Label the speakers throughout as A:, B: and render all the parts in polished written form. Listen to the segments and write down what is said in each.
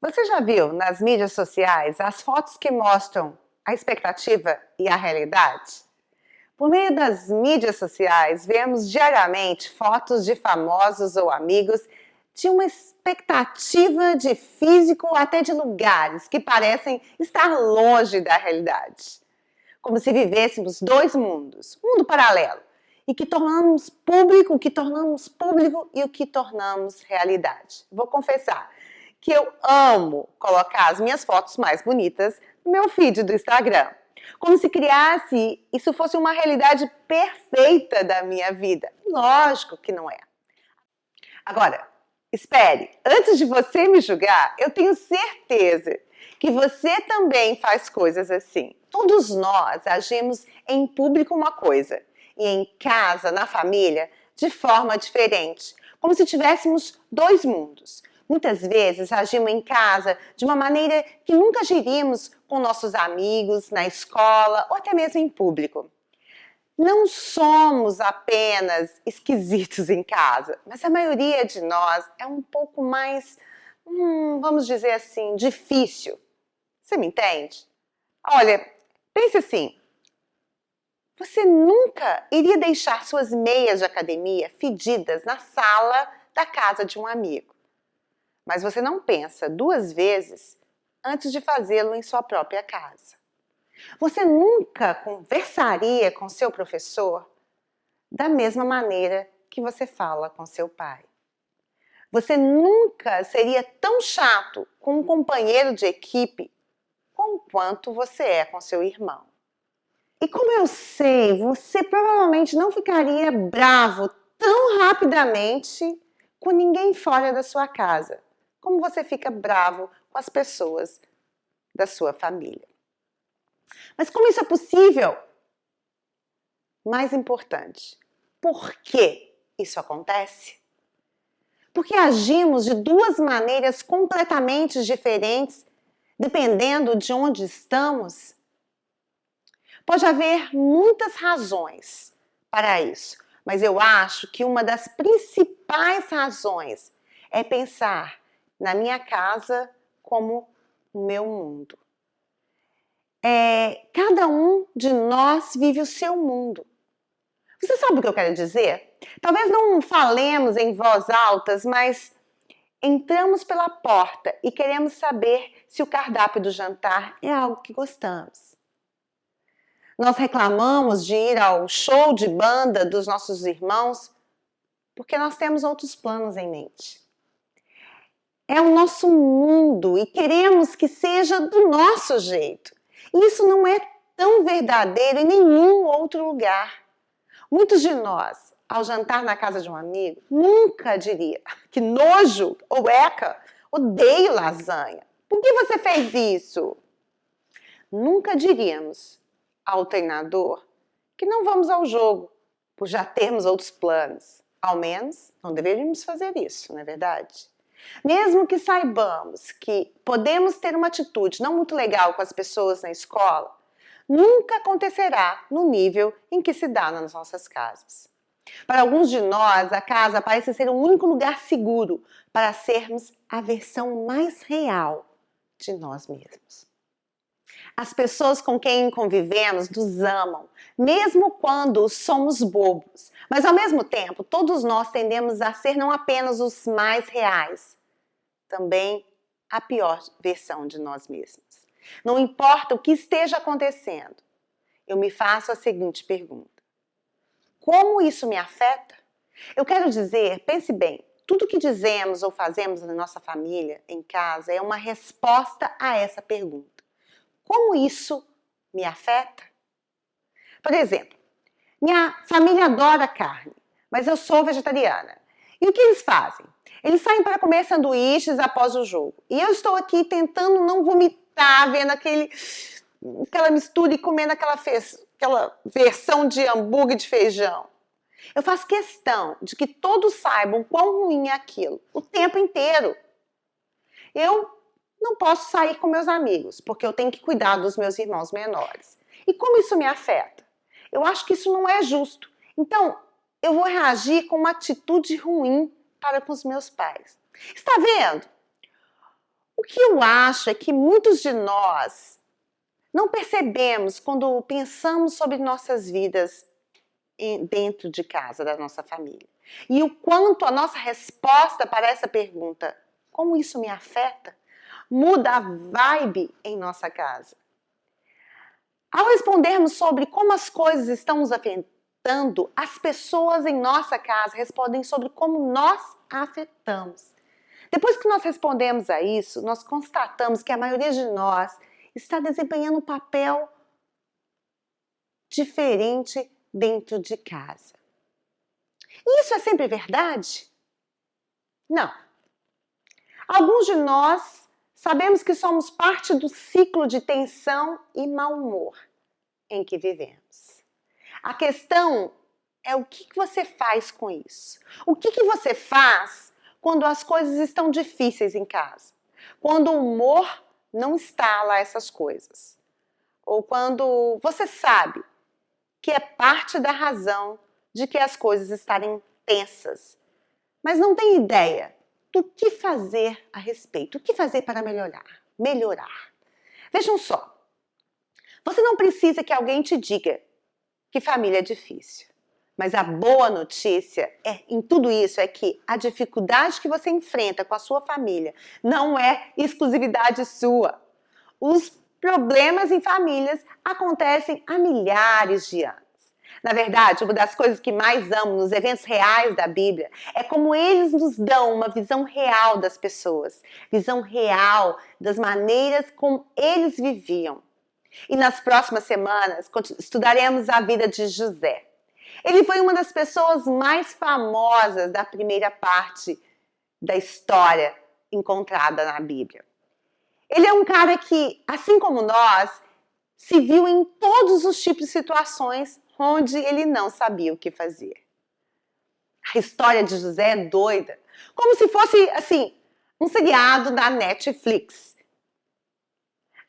A: Você já viu nas mídias sociais as fotos que mostram a expectativa e a realidade? Por meio das mídias sociais, vemos diariamente fotos de famosos ou amigos de uma expectativa de físico até de lugares que parecem estar longe da realidade. Como se vivêssemos dois mundos, um mundo paralelo, e que tornamos público, o que tornamos público e o que tornamos realidade. Vou confessar que eu amo colocar as minhas fotos mais bonitas no meu feed do Instagram. Como se criasse isso fosse uma realidade perfeita da minha vida. Lógico que não é. Agora, espere, antes de você me julgar, eu tenho certeza que você também faz coisas assim. Todos nós agimos em público uma coisa e em casa, na família, de forma diferente, como se tivéssemos dois mundos. Muitas vezes agimos em casa de uma maneira que nunca agiríamos com nossos amigos, na escola ou até mesmo em público. Não somos apenas esquisitos em casa, mas a maioria de nós é um pouco mais, vamos dizer assim, difícil. Você me entende? Olha, pense assim, você nunca iria deixar suas meias de academia fedidas na sala da casa de um amigo. Mas você não pensa duas vezes antes de fazê-lo em sua própria casa. Você nunca conversaria com seu professor da mesma maneira que você fala com seu pai. Você nunca seria tão chato com um companheiro de equipe quanto você é com seu irmão. E como eu sei, você provavelmente não ficaria bravo tão rapidamente com ninguém fora da sua casa, como você fica bravo com as pessoas da sua família. Mas como isso é possível? Mais importante, por que isso acontece? Porque agimos de duas maneiras completamente diferentes, dependendo de onde estamos. Pode haver muitas razões para isso, mas eu acho que uma das principais razões é pensar na minha casa como o meu mundo. Cada um de nós vive o seu mundo. Você sabe o que eu quero dizer? Talvez não falemos em voz alta, mas entramos pela porta e queremos saber se o cardápio do jantar é algo que gostamos. Nós reclamamos de ir ao show de banda dos nossos irmãos porque nós temos outros planos em mente. É o nosso mundo e queremos que seja do nosso jeito. E isso não é tão verdadeiro em nenhum outro lugar. Muitos de nós, ao jantar na casa de um amigo, nunca diria que nojo ou eca, odeio lasanha. Por que você fez isso? Nunca diríamos ao treinador que não vamos ao jogo, por já termos outros planos. Ao menos, não deveríamos fazer isso, não é verdade? Mesmo que saibamos que podemos ter uma atitude não muito legal com as pessoas na escola, nunca acontecerá no nível em que se dá nas nossas casas. Para alguns de nós, a casa parece ser o único lugar seguro para sermos a versão mais real de nós mesmos. As pessoas com quem convivemos nos amam, mesmo quando somos bobos. Mas, ao mesmo tempo, todos nós tendemos a ser não apenas os mais reais, também a pior versão de nós mesmos. Não importa o que esteja acontecendo, eu me faço a seguinte pergunta: como isso me afeta? Eu quero dizer, pense bem, tudo que dizemos ou fazemos na nossa família, em casa, é uma resposta a essa pergunta. Como isso me afeta? Por exemplo, Minha família adora carne, mas eu sou vegetariana. E o que eles fazem? Eles saem para comer sanduíches após o jogo. E eu estou aqui tentando não vomitar, vendo aquela mistura e comendo aquela versão de hambúrguer de feijão. Eu faço questão de que todos saibam quão ruim é aquilo, o tempo inteiro. Eu não posso sair com meus amigos, porque eu tenho que cuidar dos meus irmãos menores. E como isso me afeta? Eu acho que isso não é justo. Então, eu vou reagir com uma atitude ruim para com os meus pais. Está vendo? O que eu acho é que muitos de nós não percebemos quando pensamos sobre nossas vidas dentro de casa, da nossa família. E o quanto a nossa resposta para essa pergunta, como isso me afeta, muda a vibe em nossa casa. Ao respondermos sobre como as coisas estão nos afetando, as pessoas em nossa casa respondem sobre como nós a afetamos. Depois que nós respondemos a isso, nós constatamos que a maioria de nós está desempenhando um papel diferente dentro de casa. E isso é sempre verdade? Não. Alguns de nós sabemos que somos parte do ciclo de tensão e mau humor em que vivemos. A questão é o que você faz com isso. O que você faz quando as coisas estão difíceis em casa? Quando o humor não está lá essas coisas. Ou quando você sabe que é parte da razão de que as coisas estarem tensas, mas não tem ideia do que fazer a respeito, o que fazer para melhorar. Vejam só, você não precisa que alguém te diga que família é difícil, mas a boa notícia em tudo isso é que a dificuldade que você enfrenta com a sua família não é exclusividade sua. Os problemas em famílias acontecem há milhares de anos. Na verdade, uma das coisas que mais amo nos eventos reais da Bíblia é como eles nos dão uma visão real das pessoas, visão real das maneiras como eles viviam. E nas próximas semanas estudaremos a vida de José. Ele foi uma das pessoas mais famosas da primeira parte da história encontrada na Bíblia. Ele é um cara que, assim como nós, se viu em todos os tipos de situações onde ele não sabia o que fazer. A história de José é doida, como se fosse, assim, um seriado da Netflix.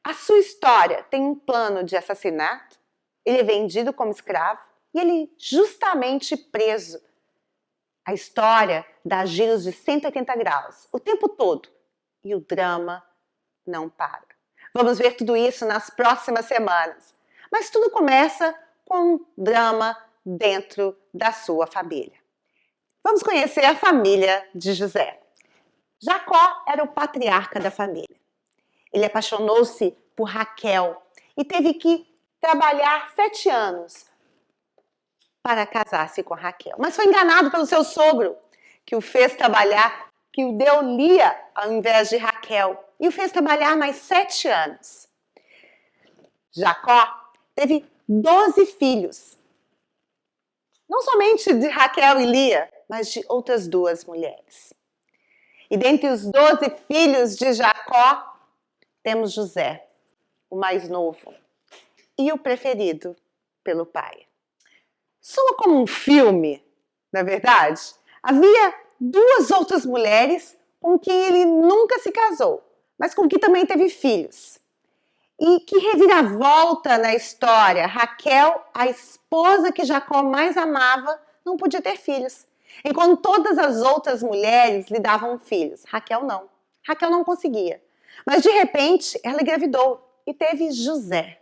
A: A sua história tem um plano de assassinato, ele é vendido como escravo e ele é justamente preso. A história dá giros de 180 graus, o tempo todo, e o drama não para. Vamos ver tudo isso nas próximas semanas. Mas tudo começa com um drama dentro da sua família. Vamos conhecer a família de José. Jacó era o patriarca da família. Ele apaixonou-se por Raquel e teve que trabalhar 7 anos para casar-se com Raquel. Mas foi enganado pelo seu sogro, que o fez trabalhar, que o deu Lia ao invés de Raquel, e o fez trabalhar mais 7 anos. Jacó teve 12 filhos. Não somente de Raquel e Lia, mas de outras 2 mulheres. E dentre os 12 filhos de Jacó, temos José, o mais novo, e o preferido pelo pai. Soa como um filme, na verdade. Havia 2 outras mulheres com quem ele nunca se casou, mas com quem também teve filhos. E que reviravolta na história, Raquel, a esposa que Jacó mais amava, não podia ter filhos. Enquanto todas as outras mulheres lhe davam filhos, Raquel não. Raquel não conseguia. Mas de repente ela engravidou e teve José.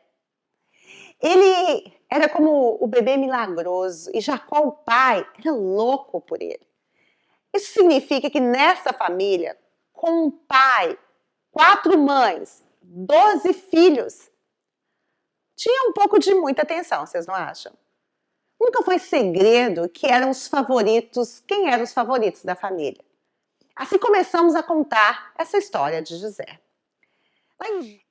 A: Ele era como o bebê milagroso e Jacó, o pai, era louco por ele. Isso significa que nessa família, com um pai, 4 mães, 12 filhos, tinha um pouco de muita atenção, vocês não acham? Nunca foi segredo que eram os favoritos, quem eram os favoritos da família. Assim começamos a contar essa história de José.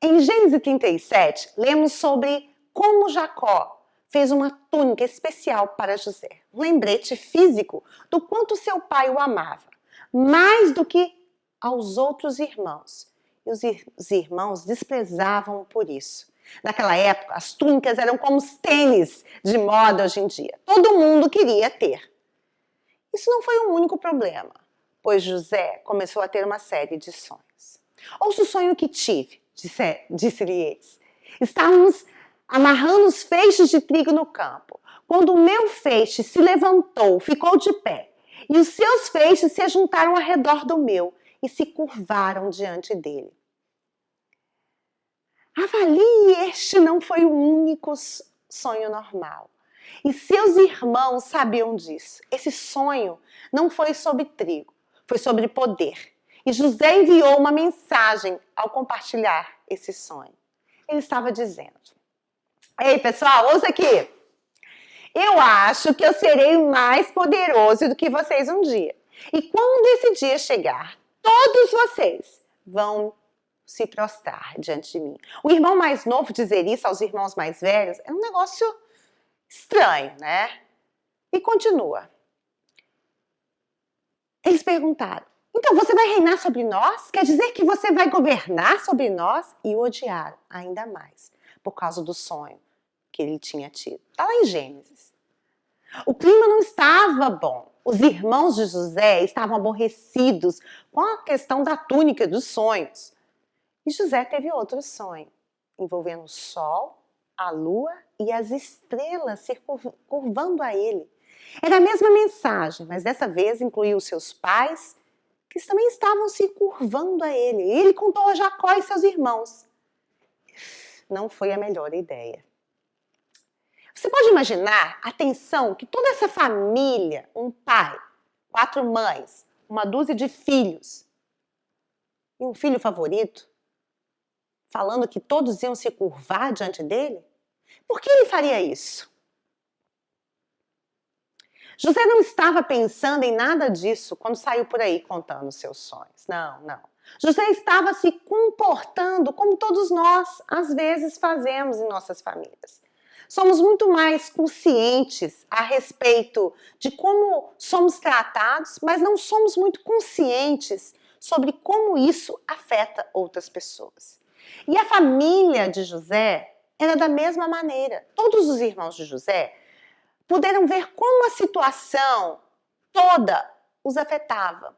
A: Em Gênesis 37, lemos sobre como Jacó fez uma túnica especial para José, um lembrete físico do quanto seu pai o amava, mais do que aos outros irmãos. E os irmãos desprezavam por isso. Naquela época, as túnicas eram como os tênis de moda hoje em dia. Todo mundo queria ter. Isso não foi o único problema, pois José começou a ter uma série de sonhos. Ouça o sonho que tive, disse-lhe eles. Estávamos amarrando os feixes de trigo no campo, quando o meu feixe se levantou, ficou de pé, e os seus feixes se juntaram ao redor do meu e se curvaram diante dele. Avalie, este não foi o único sonho normal. E seus irmãos sabiam disso. Esse sonho não foi sobre trigo, foi sobre poder. E José enviou uma mensagem ao compartilhar esse sonho. Ele estava dizendo: ei, pessoal, ouça aqui. Eu acho que eu serei mais poderoso do que vocês um dia. E quando esse dia chegar, todos vocês vão se prostrar diante de mim. O irmão mais novo dizer isso aos irmãos mais velhos é um negócio estranho, né? E continua. Eles perguntaram: então você vai reinar sobre nós? Quer dizer que você vai governar sobre nós? E o odiaram ainda mais, por causa do sonho que ele tinha tido. Está lá em Gênesis. O clima não estava bom. Os irmãos de José estavam aborrecidos com a questão da túnica dos sonhos. E José teve outro sonho, envolvendo o sol, a lua e as estrelas se curvando a ele. Era a mesma mensagem, mas dessa vez incluiu seus pais, que também estavam se curvando a ele. E ele contou a Jacó e seus irmãos. Não foi a melhor ideia. Você pode imaginar a tensão que toda essa família, um pai, 4 mães, uma dúzia de filhos e um filho favorito, falando que todos iam se curvar diante dele? Por que ele faria isso? José não estava pensando em nada disso quando saiu por aí contando seus sonhos. Não, não. José estava se comportando como todos nós, às vezes, fazemos em nossas famílias. Somos muito mais conscientes a respeito de como somos tratados, mas não somos muito conscientes sobre como isso afeta outras pessoas. E a família de José era da mesma maneira. Todos os irmãos de José puderam ver como a situação toda os afetava.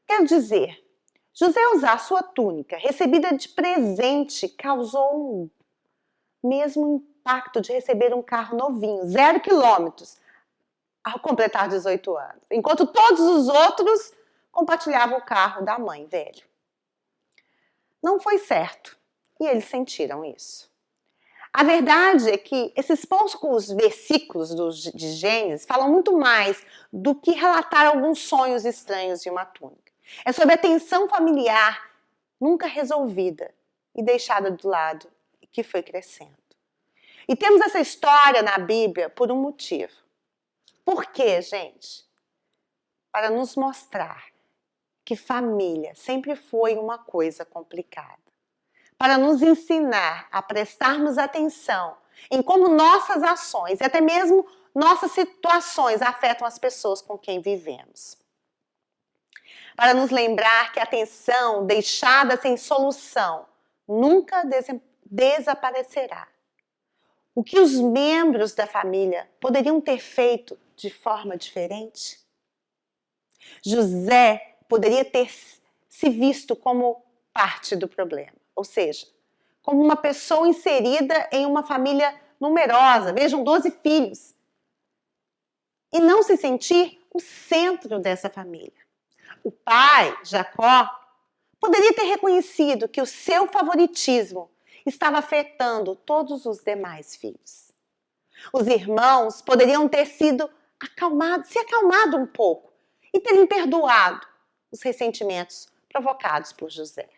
A: Quero dizer, José usar sua túnica, recebida de presente, causou um mesmo impacto de receber um carro novinho, 0 quilômetros, ao completar 18 anos. Enquanto todos os outros compartilhavam o carro da mãe velho. Não foi certo, e eles sentiram isso. A verdade é que esses poucos versículos de Gênesis falam muito mais do que relatar alguns sonhos estranhos de uma túnica. É sobre a tensão familiar nunca resolvida e deixada do lado que foi crescendo. E temos essa história na Bíblia por um motivo. Por quê, gente? Para nos mostrar que família sempre foi uma coisa complicada. Para nos ensinar a prestarmos atenção em como nossas ações e até mesmo nossas situações afetam as pessoas com quem vivemos. Para nos lembrar que a tensão deixada sem solução nunca desaparecerá. O que os membros da família poderiam ter feito de forma diferente? José poderia ter se visto como parte do problema, ou seja, como uma pessoa inserida em uma família numerosa, vejam, 12 filhos, e não se sentir o centro dessa família. O pai, Jacó, poderia ter reconhecido que o seu favoritismo estava afetando todos os demais filhos. Os irmãos poderiam ter se acalmado um pouco e terem perdoado os ressentimentos provocados por José.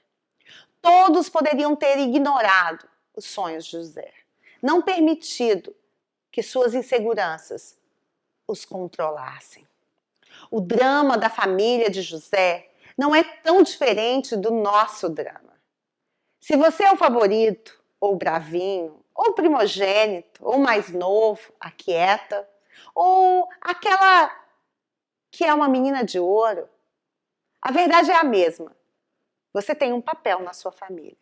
A: Todos poderiam ter ignorado os sonhos de José, não permitido que suas inseguranças os controlassem. O drama da família de José não é tão diferente do nosso drama. Se você é o favorito ou bravinho, ou primogênito, ou mais novo, a quieta, ou aquela que é uma menina de ouro. A verdade é a mesma. Você tem um papel na sua família.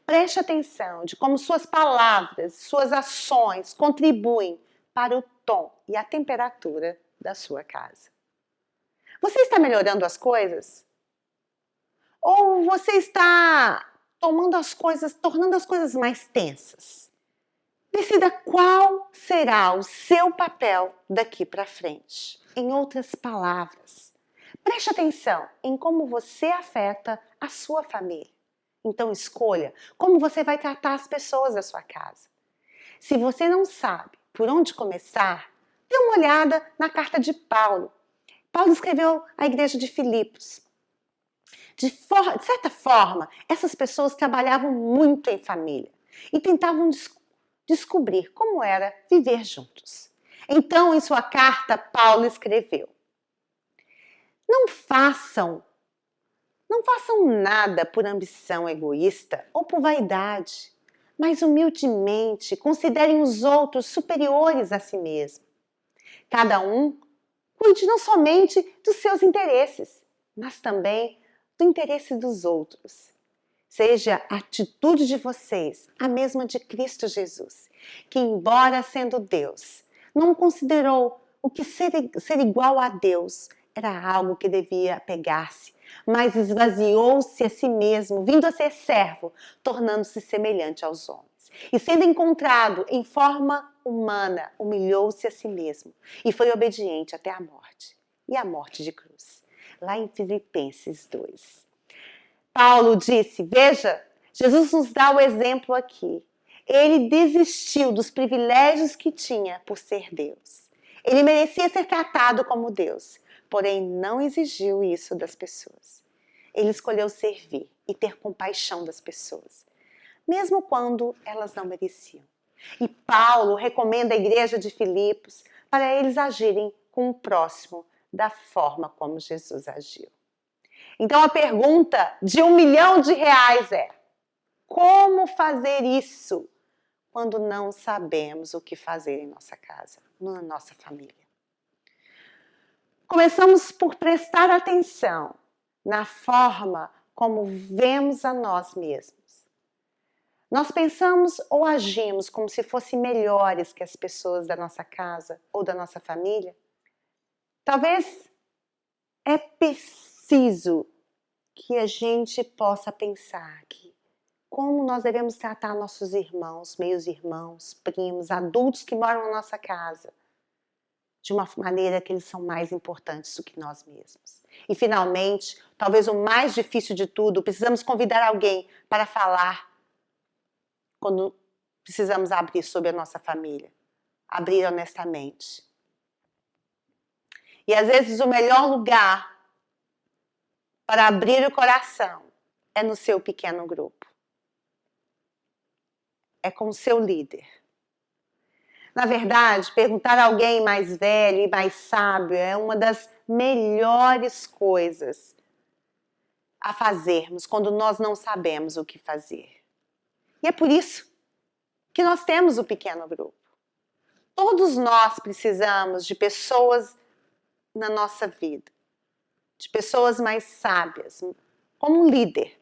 A: Preste atenção de como suas palavras, suas ações contribuem para o tom e a temperatura da sua casa. Você está melhorando as coisas? Ou você está tornando as coisas mais tensas? Decida qual será o seu papel daqui para frente. Em outras palavras, preste atenção em como você afeta a sua família. Então escolha como você vai tratar as pessoas da sua casa. Se você não sabe por onde começar, dê uma olhada na carta de Paulo. Paulo escreveu à igreja de Filipos. De certa forma, essas pessoas trabalhavam muito em família e tentavam descobrir como era viver juntos. Então, em sua carta, Paulo escreveu: Não façam nada por ambição egoísta ou por vaidade, mas humildemente considerem os outros superiores a si mesmo. Cada um cuide não somente dos seus interesses, mas também do interesse dos outros. Seja a atitude de vocês a mesma de Cristo Jesus, que, embora sendo Deus, não considerou o que ser igual a Deus era algo que devia apegar-se, mas esvaziou-se a si mesmo, vindo a ser servo, tornando-se semelhante aos homens. E sendo encontrado em forma humana, humilhou-se a si mesmo e foi obediente até a morte, e a morte de cruz. Lá em Filipenses 2. Paulo disse, veja, Jesus nos dá o exemplo aqui. Ele desistiu dos privilégios que tinha por ser Deus. Ele merecia ser tratado como Deus, porém não exigiu isso das pessoas. Ele escolheu servir e ter compaixão das pessoas, mesmo quando elas não mereciam. E Paulo recomenda à igreja de Filipos para eles agirem com o próximo da forma como Jesus agiu. Então a pergunta de R$1 milhão é: como fazer isso quando não sabemos o que fazer em nossa casa, na nossa família? Começamos por prestar atenção na forma como vemos a nós mesmos. Nós pensamos ou agimos como se fossem melhores que as pessoas da nossa casa ou da nossa família? Talvez é preciso que a gente possa pensar aqui como nós devemos tratar nossos irmãos, meios-irmãos, primos, adultos que moram na nossa casa, de uma maneira que eles são mais importantes do que nós mesmos. E finalmente, talvez o mais difícil de tudo, precisamos convidar alguém para falar quando precisamos abrir sobre a nossa família, abrir honestamente. E às vezes o melhor lugar para abrir o coração é no seu pequeno grupo. É com o seu líder. Na verdade, perguntar a alguém mais velho e mais sábio é uma das melhores coisas a fazermos quando nós não sabemos o que fazer. E é por isso que nós temos o pequeno grupo. Todos nós precisamos de pessoas na nossa vida, de pessoas mais sábias, como um líder,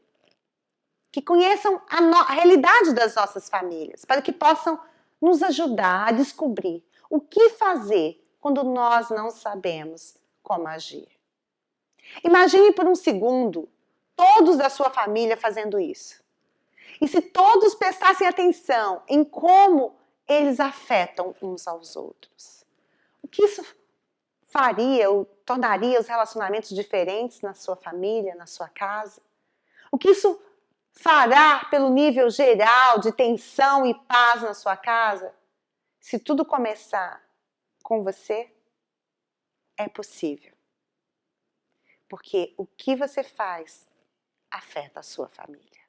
A: que conheçam a realidade das nossas famílias, para que possam nos ajudar a descobrir o que fazer quando nós não sabemos como agir. Imagine por um segundo todos da sua família fazendo isso. E se todos prestassem atenção em como eles afetam uns aos outros, o que isso faria ou tornaria os relacionamentos diferentes na sua família, na sua casa? O que isso fará pelo nível geral de tensão e paz na sua casa? Se tudo começar com você, é possível. Porque o que você faz afeta a sua família.